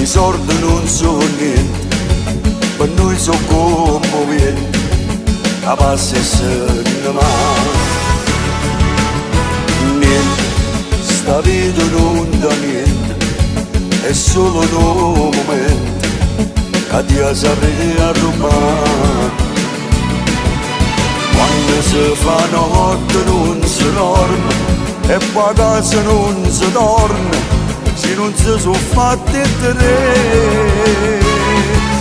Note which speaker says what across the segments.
Speaker 1: i soldi non sono niente, per noi sono commoventi, a passi e se ne va. Niente, sta vita non da niente, è solo un momento che ti sapere a rubare. Quando si fa notte non si dorme e poi a casa non si torna, se non si sono fatti tre.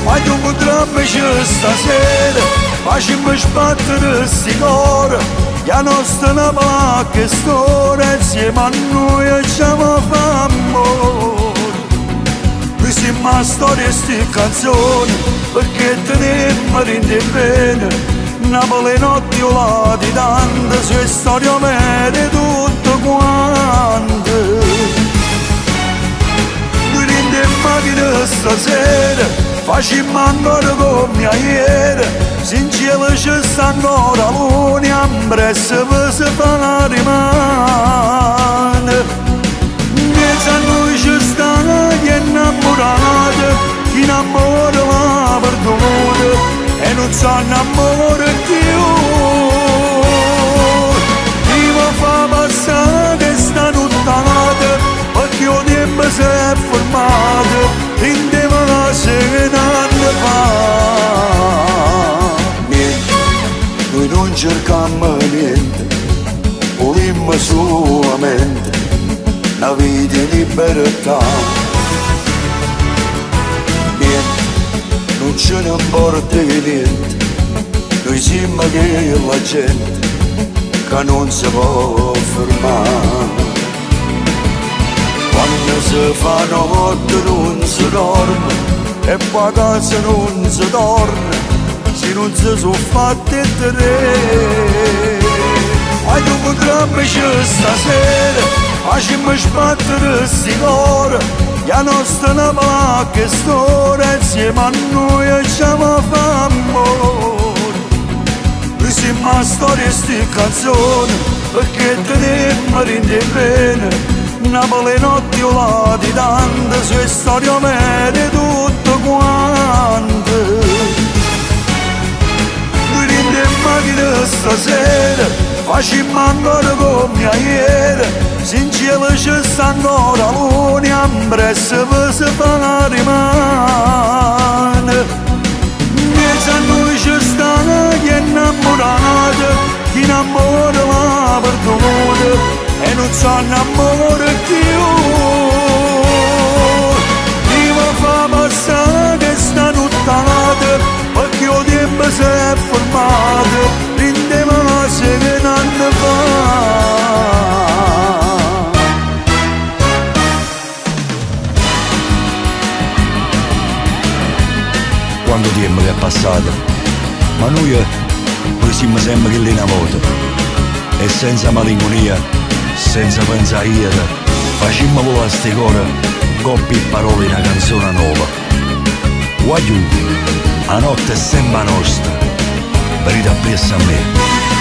Speaker 1: Ma tu potrebbe stasera facciamo sbattere sti cuore, che la nostra Napoli che storia insieme a noi facciamo amore. Noi siamo a storia e sti canzoni, perché tenemmo rinde bene. Napoli notti olati tante, sue storie vere tutte quante. Noi rinde macchina stasera, facciamo ancora come ieri, se in cielo c'è sta ancora luna, impressa per si fa rimane. Mezzo a noi c'è sta chi è innamorata, chi innamora l'ha perduta e non sa innamorare più. Chi mi fa passare sta nottata, perché il tempo si è fermato, rindeva la sera anni fa. Niente, noi non cercammo niente, volimmo solamente una vita in libertà. Niente, non ce ne importa niente, noi siamo che la gente che non si può fermare. Quando si fa notte non si dorme e poi a casa non si torna, se non si sono fatti tre. Ma tu potrebbe stasera facciamo sbattere sti cuore, che la nostra Napoli che storia insieme a noi facciamo amore. Noi siamo a storia e sti canzoni, perché tenemmo rinde bene. Napoli notti olati tante, sue storie vere tutte quante. Noi rinde in macchina stasera, facciamo ancora come ieri, se in cielo c'è sta ancora luna, impressa per si fa rimane. Mezzo a noi c'è sta chi è innamorata, chi innamora l'ha perduta e non sa innamorare più. Chi mi fa passare sta nottata, perché il tempo si è fermato, rindeva la sera anni fa.
Speaker 2: Quanto tempo che è passato, ma noi siamo sempre lì una volta, e senza malinconia, senza pensare ieri, facciamo volare sti cuore, coppie e parole in una canzone nuova. Guagliù, la notte è sempre nostra, venite appresso a me.